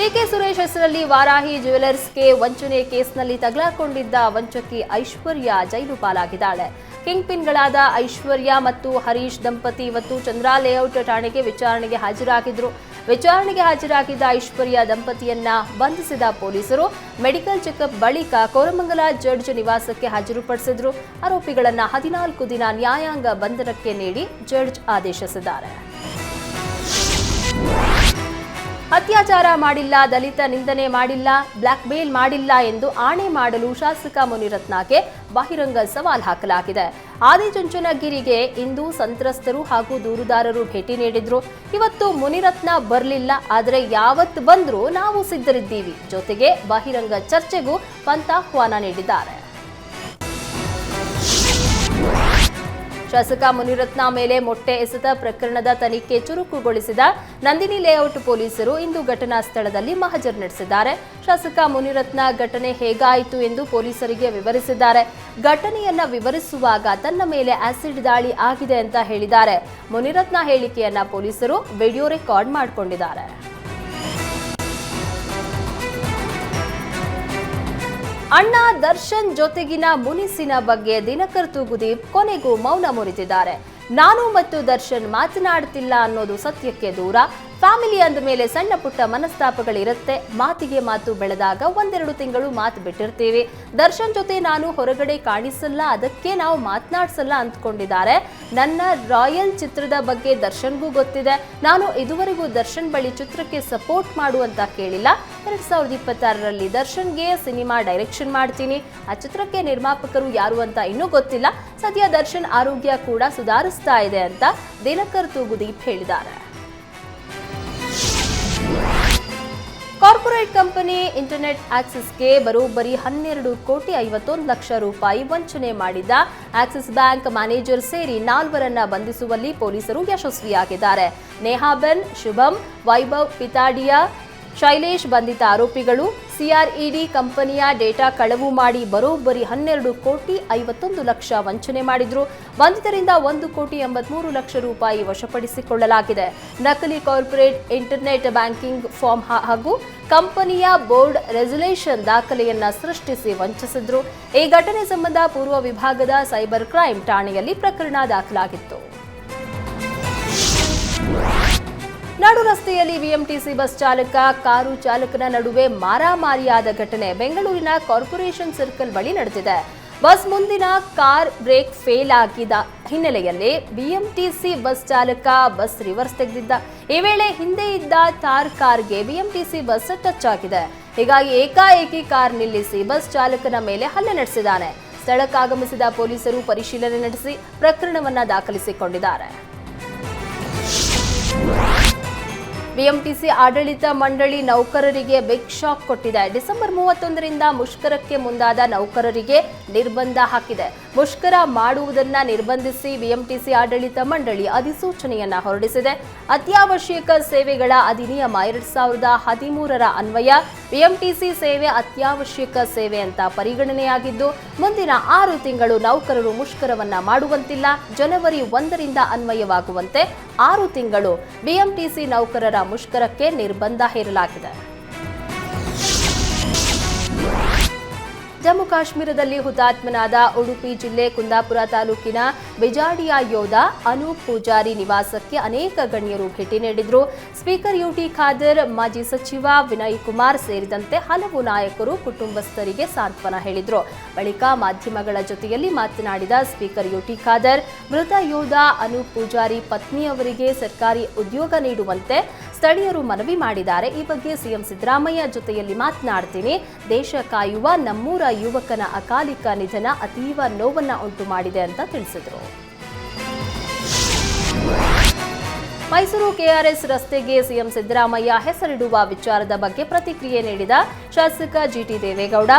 K K Suresh ಹೆಸರಲ್ಲಿ ವಾರಾಹಿ ಜ್ಯುವೆಲರ್ಸ್ಗೆ ವಂಚನೆ ಕೇಸ್ನಲ್ಲಿ ತಗಲಾಕೊಂಡಿದ್ದ ವಂಚಕಿ ಐಶ್ವರ್ಯ ಜೈಲು ಪಾಲಾಗಿದ್ದಾಳೆ. ಕಿಂಗ್ ಪಿನ್ಗಳಾದ ಐಶ್ವರ್ಯ ಮತ್ತು ಹರೀಶ್ ದಂಪತಿ ಇವತ್ತು ಚಂದ್ರ ಲೇಔಟ್ ಠಾಣೆಗೆ ವಿಚಾರಣೆಗೆ ಹಾಜರಾಗಿದ್ರು. ವಿಚಾರಣೆಗೆ ಹಾಜರಾಗಿದ್ದ ಐಶ್ವರ್ಯ ದಂಪತಿಯನ್ನ ಬಂಧಿಸಿದ ಪೊಲೀಸರು ಮೆಡಿಕಲ್ ಚೆಕಪ್ ಬಳಿಕ ಕೋರಮಂಗಲ ಜಡ್ಜ್ ನಿವಾಸಕ್ಕೆ ಹಾಜರುಪಡಿಸಿದ್ರು. ಆರೋಪಿಗಳನ್ನ 14 ದಿನ ನ್ಯಾಯಾಂಗ ಬಂಧನಕ್ಕೆ ನೀಡಿ ಜಡ್ಜ್ ಆದೇಶಿಸಿದ್ದಾರೆ. ಅತ್ಯಾಚಾರ ಮಾಡಿಲ್ಲ, ದಲಿತ ನಿಂದನೆ ಮಾಡಿಲ್ಲ, ಬ್ಲಾಕ್ ಮೇಲ್ ಮಾಡಿಲ್ಲ ಎಂದು ಆಣೆ ಮಾಡಲು ಶಾಸಕ ಮುನಿರತ್ನಗೆ ಬಹಿರಂಗ ಸವಾಲ್ ಹಾಕಲಾಗಿದೆ. ಆದಿಚುಂಚನಗಿರಿಗೆ ಇಂದು ಸಂತ್ರಸ್ತರು ಹಾಗೂ ದೂರುದಾರರು ಭೇಟಿ ನೀಡಿದ್ರು. ಇವತ್ತು ಮುನಿರತ್ನ ಬರಲಿಲ್ಲ, ಆದರೆ ಯಾವತ್ತು ಬಂದರೂ ನಾವು ಸಿದ್ಧರಿದ್ದೀವಿ. ಜೊತೆಗೆ ಬಹಿರಂಗ ಚರ್ಚೆಗೂ ಪಂಥಾಹ್ವಾನ ನೀಡಿದ್ದಾರೆ. ಶಾಸಕ ಮುನಿರತ್ನ ಮೇಲೆ ಮೊಟ್ಟೆ ಎಸೆತ ಪ್ರಕರಣದ ತನಿಖೆ ಚುರುಕುಗೊಳಿಸಿದ ನಂದಿನಿ ಲೇಔಟ್ ಪೊಲೀಸರು ಇಂದು ಘಟನಾ ಸ್ಥಳದಲ್ಲಿ ಮಹಜರ್ ನಡೆಸಿದ್ದಾರೆ. ಶಾಸಕ ಮುನಿರತ್ನ ಘಟನೆ ಹೇಗಾಯಿತು ಎಂದು ಪೊಲೀಸರಿಗೆ ವಿವರಿಸಿದ್ದಾರೆ. ಘಟನೆಯನ್ನ ವಿವರಿಸುವಾಗ ತನ್ನ ಮೇಲೆ ಆಸಿಡ್ ದಾಳಿ ಆಗಿದೆ ಅಂತ ಹೇಳಿದ್ದಾರೆ. ಮುನಿರತ್ನ ಹೇಳಿಕೆಯನ್ನ ಪೊಲೀಸರು ವಿಡಿಯೋ ರೆಕಾರ್ಡ್ ಮಾಡಿಕೊಂಡಿದ್ದಾರೆ. ಅಣ್ಣ ದರ್ಶನ್ ಜೊತೆಗಿನ ಮುನಿಸಿನ ಬಗ್ಗೆ ದಿನಕರ್ ತೂಗುದೀಪ್ ಕೊನೆಗೂ ಮೌನ ಮುರಿದಿದ್ದಾರೆ. ನಾನು ಮತ್ತು ದರ್ಶನ್ ಮಾತನಾಡ್ತಿಲ್ಲ ಅನ್ನೋದು ಸತ್ಯಕ್ಕೆ ದೂರ. ಫ್ಯಾಮಿಲಿ ಅಂದ ಮೇಲೆ ಸಣ್ಣ ಪುಟ್ಟ ಮನಸ್ತಾಪಗಳಿರುತ್ತೆ. ಮಾತಿಗೆ ಮಾತು ಬೆಳೆದಾಗ 1-2 ತಿಂಗಳು ಮಾತು ಬಿಟ್ಟಿರ್ತೀವಿ. ದರ್ಶನ್ ಜೊತೆ ನಾನು ಹೊರಗಡೆ ಕಾಣಿಸಲ್ಲ, ಅದಕ್ಕೆ ನಾವು ಮಾತನಾಡ್ಸಲ್ಲ ಅಂದ್ಕೊಂಡಿದ್ದಾರೆ. ನನ್ನ ರಾಯಲ್ ಚಿತ್ರದ ಬಗ್ಗೆ ದರ್ಶನ್ಗೂ ಗೊತ್ತಿದೆ. ನಾನು ಇದುವರೆಗೂ ದರ್ಶನ್ ಬಳಿ ಚಿತ್ರಕ್ಕೆ ಸಪೋರ್ಟ್ ಮಾಡುವಂತ ಕೇಳಿಲ್ಲ. 2026ರಲ್ಲಿ ದರ್ಶನ್ಗೆ ಸಿನಿಮಾ ಡೈರೆಕ್ಷನ್ ಮಾಡ್ತೀನಿ. ಆ ಚಿತ್ರಕ್ಕೆ ನಿರ್ಮಾಪಕರು ಯಾರು ಅಂತ ಇನ್ನೂ ಗೊತ್ತಿಲ್ಲ. ಸದ್ಯ ದರ್ಶನ್ ಆರೋಗ್ಯ ಕೂಡ ಸುಧಾರಿಸ್ತಾ ಇದೆ ಅಂತ ದಿನಕರ್ ತೂಗುದೀಪ್ ಹೇಳಿದ್ದಾರೆ. ಕಾರ್ಪೊರೇಟ್ ಕಂಪನಿ ಇಂಟರ್ನೆಟ್ ಆಕ್ಸಿಸ್ಗೆ ಬರೋಬ್ಬರಿ 12,51,00,000 ರೂಪಾಯಿ ವಂಚನೆ ಮಾಡಿದ್ದ ಆಕ್ಸಿಸ್ ಬ್ಯಾಂಕ್ ಮ್ಯಾನೇಜರ್ ಸೇರಿ 4ರನ್ನ ಬಂಧಿಸುವಲ್ಲಿ ಪೊಲೀಸರು ಯಶಸ್ವಿಯಾಗಿದ್ದಾರೆ. ನೇಹಾಬೆನ್, ಶುಭಂ, ವೈಭವ್ ಪಿತಾಡಿಯಾ, ಶೈಲೇಶ್ ಬಂಧಿತ ಆರೋಪಿಗಳು. ಸಿಆರ್ಇಡಿ ಕಂಪನಿಯ ಡೇಟಾ ಕಳವು ಮಾಡಿ ಬರೋಬ್ಬರಿ 12,51,00,000 ವಂಚನೆ ಮಾಡಿದ್ರು. ಬಂಧಿತರಿಂದ 1,83,00,000 ರೂಪಾಯಿ ವಶಪಡಿಸಿಕೊಳ್ಳಲಾಗಿದೆ. ನಕಲಿ ಕಾರ್ಪೊರೇಟ್ ಇಂಟರ್ನೆಟ್ ಬ್ಯಾಂಕಿಂಗ್ ಫಾರ್ಮ್ ಹಾಗೂ ಕಂಪನಿಯ ಬೋರ್ಡ್ ರೆಸಲ್ಯೂಷನ್ ದಾಖಲೆಯನ್ನ ಸೃಷ್ಟಿಸಿ ವಂಚಿಸಿದ್ರು. ಈ ಘಟನೆ ಸಂಬಂಧ ಪೂರ್ವ ವಿಭಾಗದ ಸೈಬರ್ ಕ್ರೈಂ ಠಾಣೆಯಲ್ಲಿ ಪ್ರಕರಣ ದಾಖಲಾಗಿತ್ತು. ನಡು ರಸ್ತೆಯಲ್ಲಿ ಬಿಎಂಟಿಸಿ ಬಸ್ ಚಾಲಕ ಕಾರು ಚಾಲಕನ ನಡುವೆ ಮಾರಾಮಾರಿಯಾದ ಘಟನೆ ಬೆಂಗಳೂರಿನ ಕಾರ್ಪೊರೇಷನ್ ಸರ್ಕಲ್ ಬಳಿ ನಡೆದಿದೆ. ಬಸ್ ಮುಂದಿನ ಕಾರ್ ಬ್ರೇಕ್ ಫೇಲ್ ಆಗಿದ್ದ ಹಿನ್ನೆಲೆಯಲ್ಲಿ ಬಿಎಂಟಿಸಿ ಬಸ್ ಚಾಲಕ ಬಸ್ ರಿವರ್ಸ್ ತೆಗೆದಿದ್ದ. ಈ ವೇಳೆ ಹಿಂದೆ ಇದ್ದ ಥಾರ್ ಕಾರ್ಗೆ ಬಿಎಂಟಿಸಿ ಬಸ್ ಟಚ್ ಆಗಿದೆ. ಹೀಗಾಗಿ ಏಕಾಏಕಿ ಕಾರ್ ನಿಲ್ಲಿಸಿ ಬಸ್ ಚಾಲಕನ ಮೇಲೆ ಹಲ್ಲೆ ನಡೆಸಿದ್ದಾನೆ. ಸ್ಥಳಕ್ಕಾಗಮಿಸಿದ ಪೊಲೀಸರು ಪರಿಶೀಲನೆ ನಡೆಸಿ ಪ್ರಕರಣವನ್ನ ದಾಖಲಿಸಿಕೊಂಡಿದ್ದಾರೆ. ಬಿಎಂಟಿಸಿ ಆಡಳಿತ ಮಂಡಳಿ ನೌಕರರಿಗೆ ಬಿಗ್ ಶಾಕ್ ಕೊಟ್ಟಿದೆ. ಡಿಸೆಂಬರ್ 31ರಿಂದ ಮುಷ್ಕರಕ್ಕೆ ಮುಂದಾದ ನೌಕರರಿಗೆ ನಿರ್ಬಂಧ ಹಾಕಿದೆ. ಮುಷ್ಕರ ಮಾಡುವುದನ್ನ ನಿರ್ಬಂಧಿಸಿ ಬಿಎಂಟಿಸಿ ಆಡಳಿತ ಮಂಡಳಿ ಅಧಿಸೂಚನೆಯನ್ನ ಹೊರಡಿಸಿದೆ. ಅತ್ಯವಶ್ಯಕ ಸೇವೆಗಳ ಅಧಿನಿಯಮ 2013ರ ಅನ್ವಯ ಬಿಎಂಟಿಸಿ ಸೇವೆ ಅತ್ಯವಶ್ಯಕ ಸೇವೆ ಅಂತ ಪರಿಗಣನೆಯಾಗಿದ್ದು, ಮುಂದಿನ 6 ತಿಂಗಳು ನೌಕರರು ಮುಷ್ಕರವನ್ನ ಮಾಡುವಂತಿಲ್ಲ. ಜನವರಿ 1ರಿಂದ ಅನ್ವಯವಾಗುವಂತೆ 6 ತಿಂಗಳು ಬಿಎಂಟಿಸಿ ನೌಕರರ ಮುಷ್ಕರಕ್ಕೆ ನಿರ್ಬಂಧ ಹೇರಲಾಗಿದೆ. ಜಮ್ಮು ಕಾಶ್ಮೀರದಲ್ಲಿ ಹುತಾತ್ಮನಾದ ಉಡುಪಿ ಜಿಲ್ಲೆ ಕುಂದಾಪುರ ತಾಲೂಕಿನ ಬಿಜಾಡಿಯಾ ಯೋಧ ಅನೂಪ್ ಪೂಜಾರಿ ನಿವಾಸಕ್ಕೆ ಅನೇಕ ಗಣ್ಯರು ಭೇಟಿ ನೀಡಿದ್ರು. ಸ್ಪೀಕರ್ ಯುಟಿ ಖಾದರ್, ಮಾಜಿ ಸಚಿವ ವಿನಯ್ ಕುಮಾರ್ ಸೇರಿದಂತೆ ಹಲವು ನಾಯಕರು ಕುಟುಂಬಸ್ಥರಿಗೆ ಸಾಂತ್ವನ ಹೇಳಿದ್ರು. ಬಳಿಕ ಮಾಧ್ಯಮಗಳ ಜೊತೆಯಲ್ಲಿ ಮಾತನಾಡಿದ ಸ್ಪೀಕರ್ ಯುಟಿ ಖಾದರ್, ಮೃತ ಯೋಧ ಅನೂಪ್ ಪೂಜಾರಿ ಪತ್ನಿಯವರಿಗೆ ಸರ್ಕಾರಿ ಉದ್ಯೋಗ ನೀಡುವಂತೆ ಸ್ಥಳೀಯರು ಮನವಿ ಮಾಡಿದ್ದಾರೆ. ಈ ಬಗ್ಗೆ ಸಿಎಂ ಸಿದ್ದರಾಮಯ್ಯ ಜೊತೆಯಲ್ಲಿ ಮಾತನಾಡ್ತೀನಿ. ದೇಶ ಕಾಯುವ ನಮ್ಮೂರ ಯುವಕನ ಅಕಾಲಿಕ ನಿಧನ ಅತೀವ ನೋವನ್ನ ಉಂಟು ಮಾಡಿದೆ ಅಂತ ತಿಳಿಸಿದರು. ಮೈಸೂರು ಕೆಆರ್ಎಸ್ ರಸ್ತೆಗೆ ಸಿಎಂ ಸಿದ್ದರಾಮಯ್ಯ ಹೆಸರಿಡುವ ವಿಚಾರದ ಬಗ್ಗೆ ಪ್ರತಿಕ್ರಿಯೆ ನೀಡಿದ ಶಾಸಕ ಜಿಟಿ ದೇವೇಗೌಡ,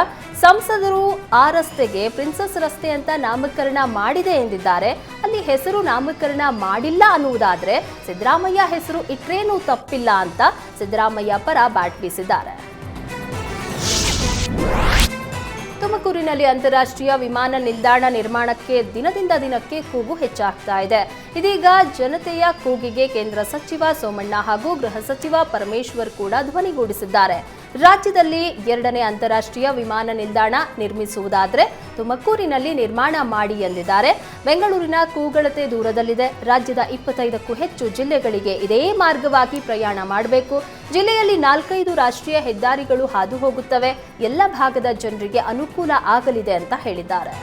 ಸಂಸದರು ಆ ರಸ್ತೆಗೆ ಪ್ರಿನ್ಸಸ್ ರಸ್ತೆ ಅಂತ ನಾಮಕರಣ ಮಾಡಿದೆ ಎಂದಿದ್ದಾರೆ. ಅಲ್ಲಿ ಹೆಸರು ನಾಮಕರಣ ಮಾಡಿಲ್ಲ ಅನ್ನುವುದಾದ್ರೆ ಸಿದ್ದರಾಮಯ್ಯ ಹೆಸರು ಇಟ್ರೇನೂ ತಪ್ಪಿಲ್ಲ ಅಂತ ಸಿದ್ದರಾಮಯ್ಯ ಪರ ಬ್ಯಾಟ್ ಬೀಸಿದ್ದಾರೆ. ತುಮಕೂರಿನಲ್ಲಿ ಅಂತಾರಾಷ್ಟ್ರೀಯ ವಿಮಾನ ನಿಲ್ದಾಣ ನಿರ್ಮಾಣಕ್ಕೆ ದಿನದಿಂದ ದಿನಕ್ಕೆ ಕೂಗು ಹೆಚ್ಚಾಗ್ತಾ ಇದೆ. ಇದೀಗ ಜನತೆಯ ಕೂಗಿಗೆ ಕೇಂದ್ರ ಸಚಿವ ಸೋಮಣ್ಣ ಹಾಗೂ ಗೃಹ ಸಚಿವ ಪರಮೇಶ್ವರ್ ಕೂಡ ಧ್ವನಿಗೂಡಿಸಿದ್ದಾರೆ. ರಾಜ್ಯದಲ್ಲಿ 2ನೇ ಅಂತಾರಾಷ್ಟ್ರೀಯ ವಿಮಾನ ನಿಲ್ದಾಣ ನಿರ್ಮಿಸುವುದಾದರೆ ತುಮಕೂರಿನಲ್ಲಿ ನಿರ್ಮಾಣ ಮಾಡಿ ಎಂದಿದ್ದಾರೆ. ಬೆಂಗಳೂರಿನ ಕೂಗಳತೆ ದೂರದಲ್ಲಿದೆ. ರಾಜ್ಯದ 25ಕ್ಕೂ ಹೆಚ್ಚು ಜಿಲ್ಲೆಗಳಿಗೆ ಇದೇ ಮಾರ್ಗವಾಗಿ ಪ್ರಯಾಣ ಮಾಡಬೇಕು. ಜಿಲ್ಲೆಯಲ್ಲಿ 4-5 ರಾಷ್ಟ್ರೀಯ ಹೆದ್ದಾರಿಗಳು ಹಾದು ಹೋಗುತ್ತವೆ. ಎಲ್ಲ ಭಾಗದ ಜನರಿಗೆ ಅನುಕೂಲ ಆಗಲಿದೆ ಅಂತ ಹೇಳಿದ್ದಾರೆ.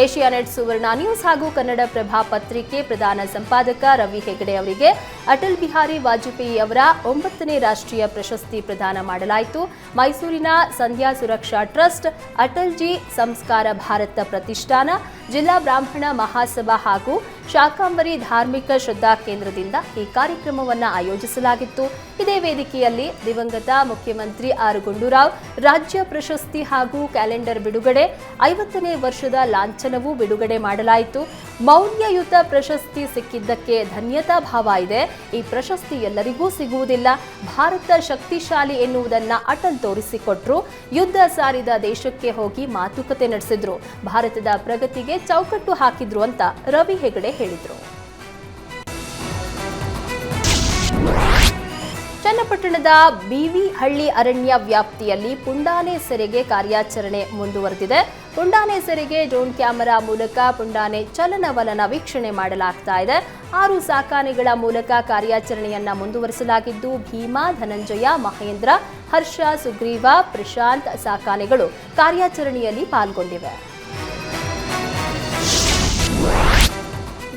ಏಷ್ಯಾನೆಟ್ ಸುವರ್ಣ ನ್ಯೂಸ್ ಹಾಗೂ ಕನ್ನಡಪ್ರಭ ಪತ್ರಿಕೆ ಪ್ರಧಾನ ಸಂಪಾದಕ ರವಿ ಹೆಗಡೆ ಅವರಿಗೆ ಅಟಲ್ ಬಿಹಾರಿ ವಾಜಪೇಯಿ ಅವರ 9ನೇ ರಾಷ್ಟ್ರೀಯ ಪ್ರಶಸ್ತಿ ಪ್ರದಾನ ಮಾಡಲಾಯಿತು. ಮೈಸೂರಿನ ಸಂಧ್ಯಾ ಸುರಕ್ಷಾ ಟ್ರಸ್ಟ್, ಅಟಲ್ ಜಿ ಸಂಸ್ಕಾರ ಭಾರತ ಪ್ರತಿಷ್ಠಾನ, ಜಿಲ್ಲಾ ಬ್ರಾಹ್ಮಣ ಮಹಾಸಭಾ ಹಾಗೂ ಶಾಕಾಂಬರಿ ಧಾರ್ಮಿಕ ಶ್ರದ್ಧಾ ಕೇಂದ್ರದಿಂದ ಈ ಕಾರ್ಯಕ್ರಮವನ್ನು ಆಯೋಜಿಸಲಾಗಿತ್ತು. ಇದೇ ವೇದಿಕೆಯಲ್ಲಿ ದಿವಂಗತ ಮುಖ್ಯಮಂತ್ರಿ ಆರ್ ಗುಂಡೂರಾವ್ ರಾಜ್ಯ ಪ್ರಶಸ್ತಿ ಹಾಗೂ ಕ್ಯಾಲೆಂಡರ್ ಬಿಡುಗಡೆ, 50ನೇ ವರ್ಷದ ಲಾಂಛನವೂ ಬಿಡುಗಡೆ ಮಾಡಲಾಯಿತು. ಮೌಲ್ಯಯುತ ಪ್ರಶಸ್ತಿ ಸಿಕ್ಕಿದ್ದಕ್ಕೆ ಧನ್ಯತಾ ಭಾವ ಇದೆ. ಈ ಪ್ರಶಸ್ತಿ ಎಲ್ಲರಿಗೂ ಸಿಗುವುದಿಲ್ಲ. ಭಾರತ ಶಕ್ತಿಶಾಲಿ ಎನ್ನುವುದನ್ನ ಅಟಲ್ ತೋರಿಸಿಕೊಟ್ರು. ಯುದ್ಧ ಸಾರಿದ ದೇಶಕ್ಕೆ ಹೋಗಿ ಮಾತುಕತೆ ನಡೆಸಿದ್ರು. ಭಾರತದ ಪ್ರಗತಿಗೆ ಚೌಕಟ್ಟು ಹಾಕಿದ್ರು ಅಂತ ರವಿ ಹೆಗಡೆ ಹೇಳಿದ್ರು. ಚನ್ನಪಟ್ಟಣದ ಬಿವಿ ಹಳ್ಳಿ ಅರಣ್ಯ ವ್ಯಾಪ್ತಿಯಲ್ಲಿ ಪುಂಡಾನೆ ಸೆರೆಗೆ ಕಾರ್ಯಾಚರಣೆ ಮುಂದುವರೆದಿದೆ. ಪುಂಡಾನೆ ಸೆರೆಗೆ ಡ್ರೋನ್ ಕ್ಯಾಮೆರಾ ಮೂಲಕ ಪುಂಡಾನೆ ಚಲನವಲನ ವೀಕ್ಷಣೆ ಮಾಡಲಾಗ್ತಾ ಇದೆ. 6 ಸಾಕಾನೆಗಳ ಮೂಲಕ ಕಾರ್ಯಾಚರಣೆಯನ್ನ ಮುಂದುವರಿಸಲಾಗಿದ್ದು, ಭೀಮಾ, ಧನಂಜಯ, ಮಹೇಂದ್ರ, ಹರ್ಷ, ಸುಗ್ರೀವ, ಪ್ರಶಾಂತ್ ಸಾಕಾನೆಗಳು ಕಾರ್ಯಾಚರಣೆಯಲ್ಲಿ ಪಾಲ್ಗೊಂಡಿವೆ.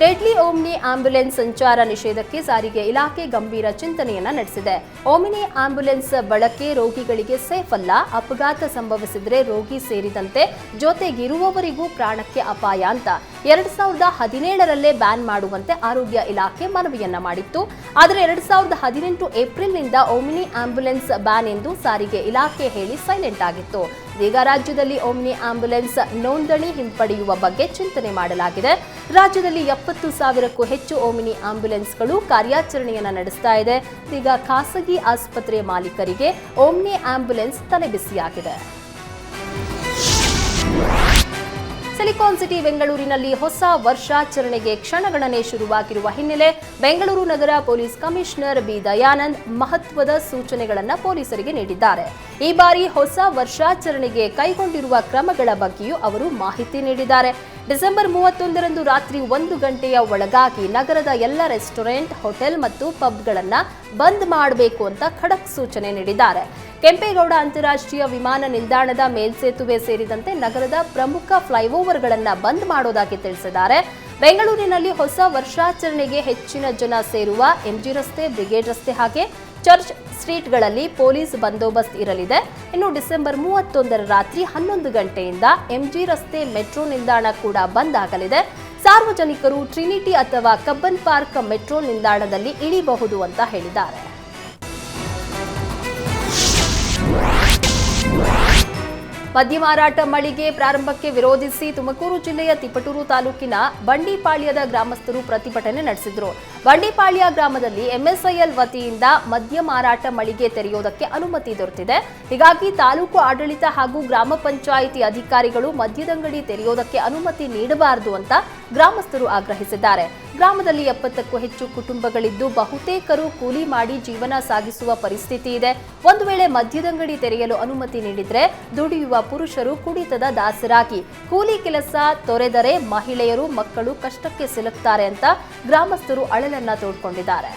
ಡೆಡ್ಲಿ ಓಮ್ನಿ ಆಂಬ್ಯುಲೆನ್ಸ್ ಸಂಚಾರ ನಿಷೇಧಕ್ಕೆ ಸಾರಿಗೆ ಇಲಾಖೆ ಗಂಭೀರ ಚಿಂತನೆಯನ್ನ ನಡೆಸಿದೆ. ಓಮಿನಿ ಆಂಬ್ಯುಲೆನ್ಸ್ ಬಳಕೆ ರೋಗಿಗಳಿಗೆ ಸೇಫ್ ಅಲ್ಲ. ಅಪಘಾತ ಸಂಭವಿಸಿದರೆ ರೋಗಿ ಸೇರಿದಂತೆ ಜೊತೆಗಿರುವವರಿಗೂ ಪ್ರಾಣಕ್ಕೆ ಅಪಾಯ ಅಂತ 2017ರಲ್ಲೇ ಬ್ಯಾನ್ ಮಾಡುವಂತೆ ಆರೋಗ್ಯ ಇಲಾಖೆ ಮನವಿಯನ್ನ ಮಾಡಿತ್ತು. ಆದರೆ 2018 ಏಪ್ರಿಲ್ನಿಂದ ಓಮಿನಿ ಆಂಬ್ಯುಲೆನ್ಸ್ ಬ್ಯಾನ್ ಎಂದು ಸಾರಿಗೆ ಇಲಾಖೆ ಹೇಳಿ ಸೈಲೆಂಟ್ ಆಗಿತ್ತು. ಈಗ ರಾಜ್ಯದಲ್ಲಿ ಓಮ್ನಿ ಆಂಬ್ಯುಲೆನ್ಸ್ ನೋಂದಣಿ ಹಿಂಪಡೆಯುವ ಬಗ್ಗೆ ಚಿಂತನೆ ಮಾಡಲಾಗಿದೆ. ರಾಜ್ಯದಲ್ಲಿ 70,000ಕ್ಕೂ ಹೆಚ್ಚು ಓಮಿನಿ ಆಂಬ್ಯುಲೆನ್ಸ್ಗಳು ಕಾರ್ಯಾಚರಣೆಯನ್ನು ನಡೆಸ್ತಾ ಇದೆ. ಈಗ ಖಾಸಗಿ ಆಸ್ಪತ್ರೆ ಮಾಲೀಕರಿಗೆ ಓಮ್ನಿ ಆಂಬ್ಯುಲೆನ್ಸ್ ತಲೆಬಿಸಿಯಾಗಿದೆ. ಸಿಲಿಕಾನ್ ಸಿಟಿ ಬೆಂಗಳೂರಿನಲ್ಲಿ ಹೊಸ ವರ್ಷಾಚರಣೆಗೆ ಕ್ಷಣಗಣನೆ ಶುರುವಾಗಿರುವ ಹಿನ್ನೆಲೆ ಬೆಂಗಳೂರು ನಗರ ಪೊಲೀಸ್ ಕಮಿಷನರ್ ಬಿ ದಯಾನಂದ್ ಮಹತ್ವದ ಸೂಚನೆಗಳನ್ನು ಪೊಲೀಸರಿಗೆ ನೀಡಿದ್ದಾರೆ. ಈ ಬಾರಿ ಹೊಸ ವರ್ಷಾಚರಣೆಗೆ ಕೈಗೊಂಡಿರುವ ಕ್ರಮಗಳ ಬಗ್ಗೆಯೂ ಅವರು ಮಾಹಿತಿ ನೀಡಿದ್ದಾರೆ. ಡಿಸೆಂಬರ್ 31ರಂದು ರಾತ್ರಿ 1 ಗಂಟೆಯ ಒಳಗಾಗಿ ನಗರದ ಎಲ್ಲ ರೆಸ್ಟೋರೆಂಟ್, ಹೋಟೆಲ್ ಮತ್ತು ಪಬ್ಗಳನ್ನು ಬಂದ್ ಮಾಡಬೇಕು ಅಂತ ಖಡಕ್ ಸೂಚನೆ ನೀಡಿದ್ದಾರೆ. ಕೆಂಪೇಗೌಡ ಅಂತಾರಾಷ್ಟ್ರೀಯ ವಿಮಾನ ನಿಲ್ದಾಣದ ಮೇಲ್ಸೇತುವೆ ಸೇರಿದಂತೆ ನಗರದ ಪ್ರಮುಖ ಫ್ಲೈಓವರ್ಗಳನ್ನು ಬಂದ್ ಮಾಡೋದಾಗಿ ತಿಳಿಸಿದ್ದಾರೆ. ಬೆಂಗಳೂರಿನಲ್ಲಿ ಹೊಸ ವರ್ಷಾಚರಣೆಗೆ ಹೆಚ್ಚಿನ ಜನ ಸೇರುವ ಎಂಜಿ ರಸ್ತೆ, ಬ್ರಿಗೇಡ್ ರಸ್ತೆ ಹಾಗೆ ಚರ್ಚ್ ಸ್ಟ್ರೀಟ್ಗಳಲ್ಲಿ ಪೊಲೀಸ್ ಬಂದೋಬಸ್ತ್ ಇರಲಿದೆ. ಇನ್ನು ಡಿಸೆಂಬರ್ 31ರ ರಾತ್ರಿ 11 ಗಂಟೆಯಿಂದ ಎಂಜಿ ರಸ್ತೆ ಮೆಟ್ರೋ ನಿಲ್ದಾಣ ಕೂಡ ಬಂದ್ ಆಗಲಿದೆ. ಸಾರ್ವಜನಿಕರು ಟ್ರಿನಿಟಿ ಅಥವಾ ಕಬ್ಬನ್ ಪಾರ್ಕ್ ಮೆಟ್ರೋ ನಿಲ್ದಾಣದಲ್ಲಿ ಇಳಿಯಬಹುದು ಅಂತ ಹೇಳಿದ್ದಾರೆ. ಮದ್ಯ ಮಾರಾಟ ಮಳಿಗೆ ಪ್ರಾರಂಭಕ್ಕೆ ವಿರೋಧಿಸಿ ತುಮಕೂರು ಜಿಲ್ಲೆಯ ತಿಪಟೂರು ತಾಲೂಕಿನ ಬಂಡಿಪಾಳ್ಯದ ಗ್ರಾಮಸ್ಥರು ಪ್ರತಿಭಟನೆ ನಡೆಸಿದರು. ಬಂಡಿಪಾಳ್ಯ ಗ್ರಾಮದಲ್ಲಿ ಎಂಎಸ್ಐಎಲ್ ವತಿಯಿಂದ ಮದ್ಯ ಮಾರಾಟ ಮಳಿಗೆ ತೆರೆಯುವುದಕ್ಕೆ ಅನುಮತಿ ದೊರೆತಿದೆ. ಹೀಗಾಗಿ ತಾಲೂಕು ಆಡಳಿತ ಹಾಗೂ ಗ್ರಾಮ ಪಂಚಾಯಿತಿ ಅಧಿಕಾರಿಗಳು ಮದ್ಯದಂಗಡಿ ತೆರೆಯುವುದಕ್ಕೆ ಅನುಮತಿ ನೀಡಬಾರದು ಅಂತ ಗ್ರಾಮಸ್ಥರು ಆಗ್ರಹಿಸಿದ್ದಾರೆ. ಗ್ರಾಮದಲ್ಲಿ 70ಕ್ಕೂ ಹೆಚ್ಚು ಕುಟುಂಬಗಳಿದ್ದು ಬಹುತೇಕರು ಕೂಲಿ ಮಾಡಿ ಜೀವನ ಸಾಗಿಸುವ ಪರಿಸ್ಥಿತಿ ಇದೆ. ಒಂದು ವೇಳೆ ಮದ್ಯದಂಗಡಿ ತೆರೆಯಲು ಅನುಮತಿ ನೀಡಿದ್ರೆ ದುಡಿಯುವ ಪುರುಷರು ಕುಡಿತದ ದಾಸರಾಗಿ ಕೂಲಿ ಕೆಲಸ ತೊರೆದರೆ ಮಹಿಳೆಯರು, ಮಕ್ಕಳು ಕಷ್ಟಕ್ಕೆ ಸಿಲುಕ್ತಾರೆ ಅಂತ ಗ್ರಾಮಸ್ಥರು ಅಳಲನ್ನ ತೋಡ್ಕೊಂಡಿದ್ದಾರೆ.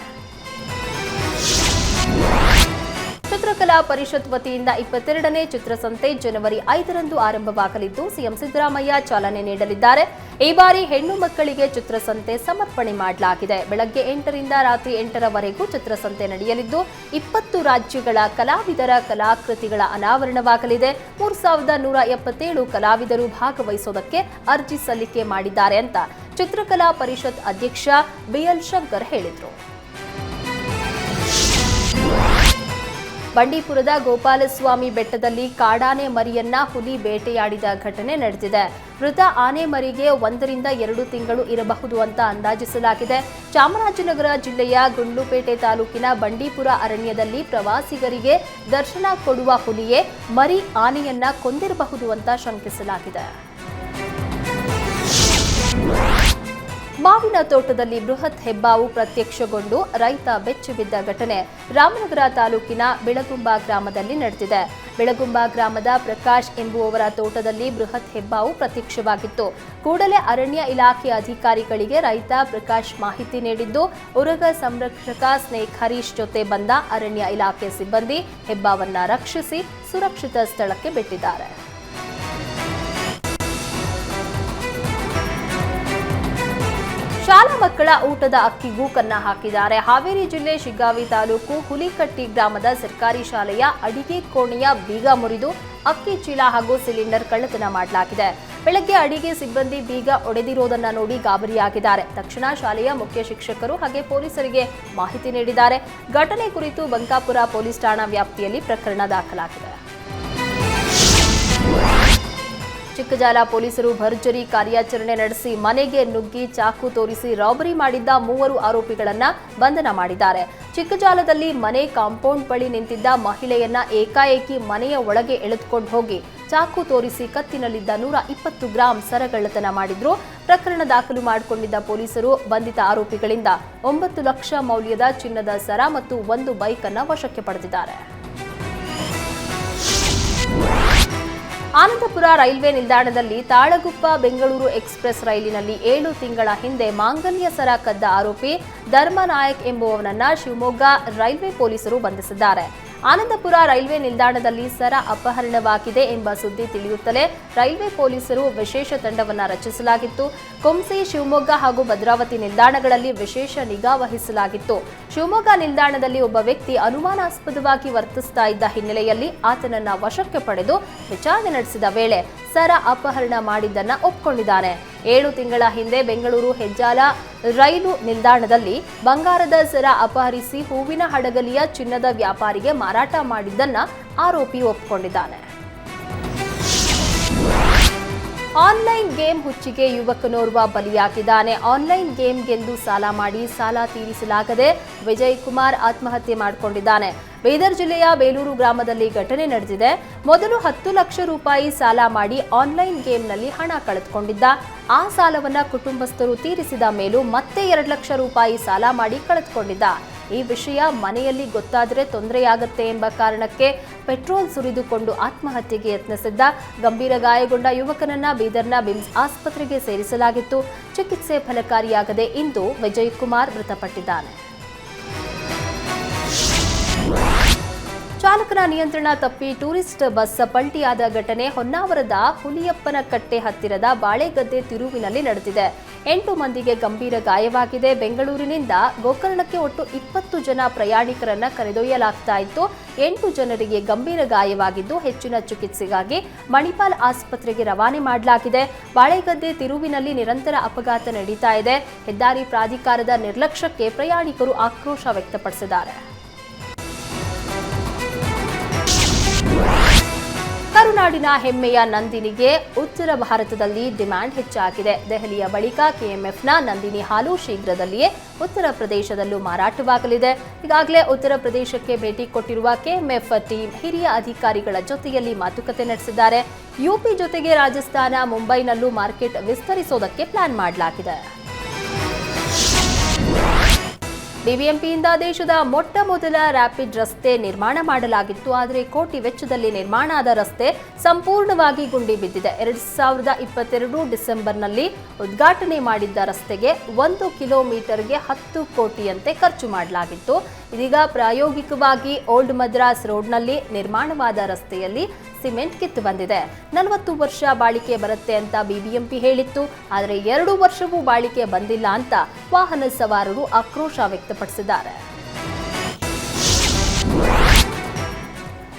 ಚಿತ್ರಕಲಾ ಪರಿಷತ್ ವತಿಯಿಂದ 22ನೇ ಚಿತ್ರಸಂತೆ ಜನವರಿ 5ರಂದು ಆರಂಭವಾಗಲಿದ್ದು ಸಿಎಂ ಸಿದ್ದರಾಮಯ್ಯ ಚಾಲನೆ ನೀಡಲಿದ್ದಾರೆ. ಈ ಬಾರಿ ಹೆಣ್ಣು ಮಕ್ಕಳಿಗೆ ಚಿತ್ರಸಂತೆ ಸಮರ್ಪಣೆ ಮಾಡಲಾಗಿದೆ. ಬೆಳಗ್ಗೆ 8ರಿಂದ ರಾತ್ರಿ 8ರವರೆಗೂ ಚಿತ್ರಸಂತೆ ನಡೆಯಲಿದ್ದು 20 ರಾಜ್ಯಗಳ ಕಲಾವಿದರ ಕಲಾಕೃತಿಗಳ ಅನಾವರಣವಾಗಲಿದೆ. 3177 ಕಲಾವಿದರು ಭಾಗವಹಿಸೋದಕ್ಕೆ ಅರ್ಜಿ ಸಲ್ಲಿಕೆ ಮಾಡಿದ್ದಾರೆ ಅಂತ ಚಿತ್ರಕಲಾ ಪರಿಷತ್ ಅಧ್ಯಕ್ಷ ಬಿಎಲ್ ಶಂಕರ್ ಹೇಳಿದರು. ಬಂಡೀಪುರದ ಗೋಪಾಲಸ್ವಾಮಿ ಬೆಟ್ಟದಲ್ಲಿ ಕಾಡಾನೆ ಮರಿಯನ್ನ ಹುಲಿ ಬೇಟೆಯಾಡಿದ ಘಟನೆ ನಡೆದಿದೆ. ಮೃತ ಆನೆ ಮರಿಗೆ 1ರಿಂದ 2 ತಿಂಗಳು ಇರಬಹುದು ಅಂತ ಅಂದಾಜಿಸಲಾಗಿದೆ. ಚಾಮರಾಜನಗರ ಜಿಲ್ಲೆಯ ಗುಂಡ್ಲುಪೇಟೆ ತಾಲೂಕಿನ ಬಂಡೀಪುರ ಅರಣ್ಯದಲ್ಲಿ ಪ್ರವಾಸಿಗರಿಗೆ ದರ್ಶನ ಕೊಡುವ ಹುಲಿಯೇ ಮರಿ ಆನೆಯನ್ನ ಕೊಂದಿರಬಹುದು ಅಂತ ಶಂಕಿಸಲಾಗಿದೆ. ಮಾವಿನ ತೋಟದಲ್ಲಿ ಬೃಹತ್ ಹೆಬ್ಬಾವು ಪ್ರತ್ಯಕ್ಷಗೊಂಡು ರೈತ ಬೆಚ್ಚಿಬಿದ್ದ ಘಟನೆ ರಾಮನಗರ ತಾಲೂಕಿನ ಬೆಳಗುಂಬ ಗ್ರಾಮದಲ್ಲಿ ನಡೆದಿದೆ. ಬೆಳಗುಂಬ ಗ್ರಾಮದ ಪ್ರಕಾಶ್ ಎಂಬುವವರ ತೋಟದಲ್ಲಿ ಬೃಹತ್ ಹೆಬ್ಬಾವು ಪ್ರತ್ಯಕ್ಷವಾಗಿತ್ತು. ಕೂಡಲೇ ಅರಣ್ಯ ಇಲಾಖೆ ಅಧಿಕಾರಿಗಳಿಗೆ ರೈತ ಪ್ರಕಾಶ್ ಮಾಹಿತಿ ನೀಡಿದ್ದು, ಉರಗ ಸಂರಕ್ಷಕ ಸ್ನೇಕ್ ಹರೀಶ್ ಜೊತೆ ಬಂದ ಅರಣ್ಯ ಇಲಾಖೆ ಸಿಬ್ಬಂದಿ ಹೆಬ್ಬಾವನ್ನ ರಕ್ಷಿಸಿ ಸುರಕ್ಷಿತ ಸ್ಥಳಕ್ಕೆ ಬಿಟ್ಟಿದ್ದಾರೆ. ಶಾಲಾ ಮಕ್ಕಳ ಊಟದ ಅಕ್ಕಿಗೂ ಕನ್ನ ಹಾಕಿದ್ದಾರೆ. ಹಾವೇರಿ ಜಿಲ್ಲೆ ಶಿಗ್ಗಾವಿ ತಾಲೂಕು ಹುಲಿಕಟ್ಟಿ ಗ್ರಾಮದ ಸರ್ಕಾರಿ ಶಾಲೆಯ ಅಡಿಗೆ ಕೋಣೆಯ ಬೀಗ ಮುರಿದು ಅಕ್ಕಿ ಚೀಲ ಹಾಗೂ ಸಿಲಿಂಡರ್ ಕಳ್ಳತನ ಮಾಡಲಾಗಿದೆ. ಬೆಳಗ್ಗೆ ಅಡಿಗೆ ಸಿಬ್ಬಂದಿ ಬೀಗ ಒಡೆದಿರೋದನ್ನ ನೋಡಿ ಗಾಬರಿಯಾಗಿದ್ದಾರೆ. ತಕ್ಷಣ ಶಾಲೆಯ ಮುಖ್ಯ ಶಿಕ್ಷಕರು ಹಾಗೆ ಪೊಲೀಸರಿಗೆ ಮಾಹಿತಿ ನೀಡಿದ್ದಾರೆ. ಘಟನೆ ಕುರಿತು ಬಂಕಾಪುರ ಪೊಲೀಸ್ ಠಾಣಾ ವ್ಯಾಪ್ತಿಯಲ್ಲಿ ಪ್ರಕರಣ ದಾಖಲಾಗಿದೆ. ಚಿಕ್ಕಜಾಲ ಪೊಲೀಸರು ಭರ್ಜರಿ ಕಾರ್ಯಾಚರಣೆ ನಡೆಸಿ ಮನೆಗೆ ನುಗ್ಗಿ ಚಾಕು ತೋರಿಸಿ ರಾಬರಿ ಮಾಡಿದ್ದ 3 ಆರೋಪಿಗಳನ್ನ ಬಂಧನ ಮಾಡಿದ್ದಾರೆ. ಚಿಕ್ಕಜಾಲದಲ್ಲಿ ಮನೆ ಕಾಂಪೌಂಡ್ ಬಳಿ ನಿಂತಿದ್ದ ಮಹಿಳೆಯನ್ನ ಏಕಾಏಕಿ ಮನೆಯ ಒಳಗೆ ಎಳೆದುಕೊಂಡು ಹೋಗಿ ಚಾಕು ತೋರಿಸಿ ಕತ್ತಿನಲ್ಲಿದ್ದ 120 ಗ್ರಾಂ ಸರಗಳ್ಳತನ ಮಾಡಿದ್ರು. ಪ್ರಕರಣ ದಾಖಲು ಮಾಡಿಕೊಂಡಿದ್ದ ಪೊಲೀಸರು ಬಂಧಿತ ಆರೋಪಿಗಳಿಂದ 9 ಲಕ್ಷ ಮೌಲ್ಯದ ಚಿನ್ನದ ಸರ ಮತ್ತು 1 ಬೈಕ್ ಅನ್ನು ವಶಕ್ಕೆ ಪಡೆದಿದ್ದಾರೆ. ಆನಂದಪುರ ರೈಲ್ವೆ ನಿಲ್ದಾಣದಲ್ಲಿ ತಾಳಗುಪ್ಪ ಬೆಂಗಳೂರು ಎಕ್ಸ್‌ಪ್ರೆಸ್ ರೈಲಿನಲ್ಲಿ 7 ತಿಂಗಳ ಹಿಂದೆ ಮಾಂಗಲ್ಯ ಸರ ಕದ್ದ ಆರೋಪಿ ಧರ್ಮನಾಯಕ್ ಎಂಬುವವನನ್ನ ಶಿವಮೊಗ್ಗ ರೈಲ್ವೆ ಪೊಲೀಸರು ಬಂಧಿಸಿದ್ದಾರೆ. ಆನಂದಪುರ ರೈಲ್ವೆ ನಿಲ್ದಾಣದಲ್ಲಿ ಸರ ಅಪಹರಣವಾಗಿದೆ ಎಂಬ ಸುದ್ದಿ ತಿಳಿಯುತ್ತಲೇ ರೈಲ್ವೆ ಪೊಲೀಸರು ವಿಶೇಷ ತಂಡವನ್ನು ರಚಿಸಲಾಗಿತ್ತು. ಕುಂಸಿ, ಶಿವಮೊಗ್ಗ ಹಾಗೂ ಭದ್ರಾವತಿ ನಿಲ್ದಾಣಗಳಲ್ಲಿ ವಿಶೇಷ ನಿಗಾ ವಹಿಸಲಾಗಿತ್ತು. ಶಿವಮೊಗ್ಗ ನಿಲ್ದಾಣದಲ್ಲಿ ಒಬ್ಬ ವ್ಯಕ್ತಿ ಅನುಮಾನಾಸ್ಪದವಾಗಿ ವರ್ತಿಸ್ತಾ ಇದ್ದ ಹಿನ್ನೆಲೆಯಲ್ಲಿ ಆತನನ್ನ ವಶಕ್ಕೆ ಪಡೆದು ವಿಚಾರಣೆ ನಡೆಸಿದ ವೇಳೆ ಸರ ಅಪಹರಣ ಮಾಡಿದ್ದನ್ನ ಒಪ್ಪಿಕೊಂಡಿದ್ದಾನೆ. 7 ತಿಂಗಳ ಹಿಂದೆ ಬೆಂಗಳೂರು ಹೆಜ್ಜಾಲ ರೈಲು ನಿಲ್ದಾಣದಲ್ಲಿ ಬಂಗಾರದ ಸರ ಅಪಹರಿಸಿ ಹೂವಿನ ಹಡಗಲಿಯ ಚಿನ್ನದ ವ್ಯಾಪಾರಿಗೆ ಮಾರಾಟ ಮಾಡಿದ್ದನ್ನ ಆರೋಪಿ ಒಪ್ಪಿಕೊಂಡಿದ್ದಾನೆ. ಆನ್ಲೈನ್ ಗೇಮ್ ಹುಚ್ಚಿಗೆ ಯುವಕನೋರ್ವ ಬಲಿಯಾಗಿದ್ದಾನೆ. ಆನ್ಲೈನ್ ಗೇಮ್ಗೆಂದು ಸಾಲ ಮಾಡಿ ಸಾಲ ತೀರಿಸಲಾಗದೆ ವಿಜಯ್ ಕುಮಾರ್ ಆತ್ಮಹತ್ಯೆ ಮಾಡಿಕೊಂಡಿದ್ದಾನೆ. ಬೀದರ್ ಜಿಲ್ಲೆಯ ಬೇಲೂರು ಗ್ರಾಮದಲ್ಲಿ ಘಟನೆ ನಡೆದಿದೆ. ಮೊದಲು 10 ಲಕ್ಷ ರೂಪಾಯಿ ಸಾಲ ಮಾಡಿ ಆನ್ಲೈನ್ ಗೇಮ್ನಲ್ಲಿ ಹಣ ಕಳೆದುಕೊಂಡಿದ್ದ. ಆ ಸಾಲವನ್ನ ಕುಟುಂಬಸ್ಥರು ತೀರಿಸಿದ ಮೇಲೂ ಮತ್ತೆ 2 ಲಕ್ಷ ರೂಪಾಯಿ ಸಾಲ ಮಾಡಿ ಕಳೆದುಕೊಂಡಿದ್ದ. ಈ ವಿಷಯ ಮನೆಯಲ್ಲಿ ಗೊತ್ತಾದರೆ ತೊಂದರೆಯಾಗತ್ತೆ ಎಂಬ ಕಾರಣಕ್ಕೆ ಪೆಟ್ರೋಲ್ ಸುರಿದುಕೊಂಡು ಆತ್ಮಹತ್ಯೆಗೆ ಯತ್ನಿಸಿದ್ದ. ಗಂಭೀರ ಗಾಯಗೊಂಡ ಯುವಕನನ್ನ ಬೀದರ್ನ ಬಿಮ್ಸ್ ಆಸ್ಪತ್ರೆಗೆ ಸೇರಿಸಲಾಗಿತ್ತು. ಚಿಕಿತ್ಸೆ ಫಲಕಾರಿಯಾಗದೆ ಇಂದು ವಿಜಯ್ ಕುಮಾರ್ ಮೃತಪಟ್ಟಿದ್ದಾನೆ. ಚಾಲಕನ ನಿಯಂತ್ರಣ ತಪ್ಪಿ ಟೂರಿಸ್ಟ್ ಬಸ್ ಪಲ್ಟಿಯಾದ ಘಟನೆ ಹೊನ್ನಾವರದ ಹುಲಿಯಪ್ಪನಕಟ್ಟೆ ಹತ್ತಿರದ ಬಾಳೆಗದ್ದೆ ತಿರುವಿನಲ್ಲಿ ನಡೆದಿದೆ. 8 ಮಂದಿಗೆ ಗಂಭೀರ ಗಾಯವಾಗಿದೆ. ಬೆಂಗಳೂರಿನಿಂದ ಗೋಕರ್ಣಕ್ಕೆ ಒಟ್ಟು 20 ಜನ ಪ್ರಯಾಣಿಕರನ್ನ ಕರೆದೊಯ್ಯಲಾಗ್ತಾ ಇತ್ತು. 8 ಜನರಿಗೆ ಗಂಭೀರ ಗಾಯವಾಗಿದ್ದು ಹೆಚ್ಚಿನ ಚಿಕಿತ್ಸೆಗಾಗಿ ಮಣಿಪಾಲ್ ಆಸ್ಪತ್ರೆಗೆ ರವಾನೆ ಮಾಡಲಾಗಿದೆ. ಬಾಳೆಗದ್ದೆ ತಿರುವಿನಲ್ಲಿ ನಿರಂತರ ಅಪಘಾತ ನಡೀತಾ ಇದೆ. ಹೆದ್ದಾರಿ ಪ್ರಾಧಿಕಾರದ ನಿರ್ಲಕ್ಷ್ಯಕ್ಕೆ ಪ್ರಯಾಣಿಕರು ಆಕ್ರೋಶ ವ್ಯಕ್ತಪಡಿಸಿದ್ದಾರೆ. ಕರುನಾಡಿನ ಹೆಮ್ಮೆಯ ನಂದಿನಿಗೆ ಉತ್ತರ ಭಾರತದಲ್ಲಿ ಡಿಮ್ಯಾಂಡ್ ಹೆಚ್ಚಾಗಿದೆ. ದೆಹಲಿಯ ಬಳಿಕ ಕೆಎಂಎಫ್ನ ನಂದಿನಿ ಹಾಲು ಶೀಘ್ರದಲ್ಲಿಯೇ ಉತ್ತರ ಪ್ರದೇಶದಲ್ಲೂ ಮಾರಾಟವಾಗಲಿದೆ. ಈಗಾಗಲೇ ಉತ್ತರ ಪ್ರದೇಶಕ್ಕೆ ಭೇಟಿ ಕೊಟ್ಟಿರುವ ಕೆಎಂಎಫ್ ಟೀಮ್ ಹಿರಿಯ ಅಧಿಕಾರಿಗಳ ಜೊತೆಯಲ್ಲಿ ಮಾತುಕತೆ ನಡೆಸಿದ್ದಾರೆ. ಯುಪಿ ಜೊತೆಗೆ ರಾಜಸ್ಥಾನ, ಮುಂಬೈನಲ್ಲೂ ಮಾರ್ಕೆಟ್ ವಿಸ್ತರಿಸೋದಕ್ಕೆ ಪ್ಲಾನ್ ಮಾಡಲಾಗಿದೆ. ಬಿಬಿಎಂಪಿಯಿಂದ ದೇಶದ ಮೊಟ್ಟ ಮೊದಲ ರ್ಯಾಪಿಡ್ ರಸ್ತೆ ನಿರ್ಮಾಣ ಮಾಡಲಾಗಿತ್ತು. ಆದರೆ ಕೋಟಿ ವೆಚ್ಚದಲ್ಲಿ ನಿರ್ಮಾಣ ಆದ ರಸ್ತೆ ಸಂಪೂರ್ಣವಾಗಿ ಗುಂಡಿ ಬಿದ್ದಿದೆ. 2022 ಡಿಸೆಂಬರ್ನಲ್ಲಿ ಉದ್ಘಾಟನೆ ಮಾಡಿದ್ದ ರಸ್ತೆಗೆ 1 ಕಿಲೋಮೀಟರ್ಗೆ 10 ಕೋಟಿಯಂತೆ ಖರ್ಚು ಮಾಡಲಾಗಿತ್ತು. ಇದೀಗ ಪ್ರಾಯೋಗಿಕವಾಗಿ ಓಲ್ಡ್ ಮದ್ರಾಸ್ ರೋಡ್ನಲ್ಲಿ ನಿರ್ಮಾಣವಾದ ರಸ್ತೆಯಲ್ಲಿ ಸಿಮೆಂಟ್ ಕಿತ್ತು ಬಂದಿದೆ. 40 ವರ್ಷ ಬಾಳಿಕೆ ಬರುತ್ತೆ ಅಂತ ಬಿಬಿಎಂಪಿ ಹೇಳಿತ್ತು. ಆದರೆ 2 ವರ್ಷವೂ ಬಾಳಿಕೆ ಬಂದಿಲ್ಲ ಅಂತ ವಾಹನ ಸವಾರರು ಆಕ್ರೋಶ ವ್ಯಕ್ತಪಡಿಸಿದ್ದಾರೆ.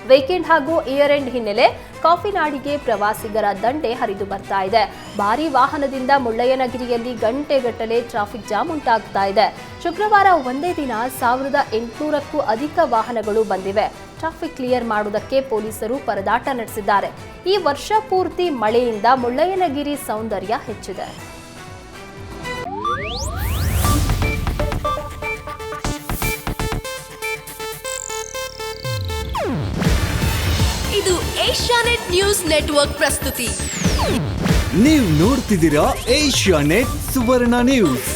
ವೀಕೆಂಡ್ ಹಾಗೂ ಇಯರ್ ಎಂಡ್ ಹಿನ್ನೆಲೆ ಕಾಫಿನಾಡಿಗೆ ಪ್ರವಾಸಿಗರ ದಂಡೆ ಹರಿದು ಬರ್ತಾ ಇದೆ. ಭಾರೀ ವಾಹನದಿಂದ ಮುಳ್ಳಯ್ಯನಗಿರಿಯಲ್ಲಿ ಗಂಟೆಗಟ್ಟಲೆ ಟ್ರಾಫಿಕ್ ಜಾಮ್ ಉಂಟಾಗ್ತಾ ಇದೆ. ಶುಕ್ರವಾರ ಒಂದೇ ದಿನ 1800ಕ್ಕೂ ಅಧಿಕ ವಾಹನಗಳು ಬಂದಿವೆ. ಟ್ರಾಫಿಕ್ ಕ್ಲಿಯರ್ ಮಾಡುವುದಕ್ಕೆ ಪೊಲೀಸರು ಪರದಾಟ ನಡೆಸಿದ್ದಾರೆ. ಈ ವರ್ಷ ಪೂರ್ತಿ ಮಳೆಯಿಂದ ಮುಳ್ಳಯ್ಯನಗಿರಿ ಸೌಂದರ್ಯ ಹೆಚ್ಚಿದೆ. ಇದು ಏಷ್ಯಾನೆಟ್ ನ್ಯೂಸ್ ನೆಟ್ವರ್ಕ್ ಪ್ರಸ್ತುತಿ. ನೀವು ನೋಡ್ತಿದ್ದೀರಾ ಏಷ್ಯಾ ನೆಟ್ ಸುವರ್ಣ ನ್ಯೂಸ್.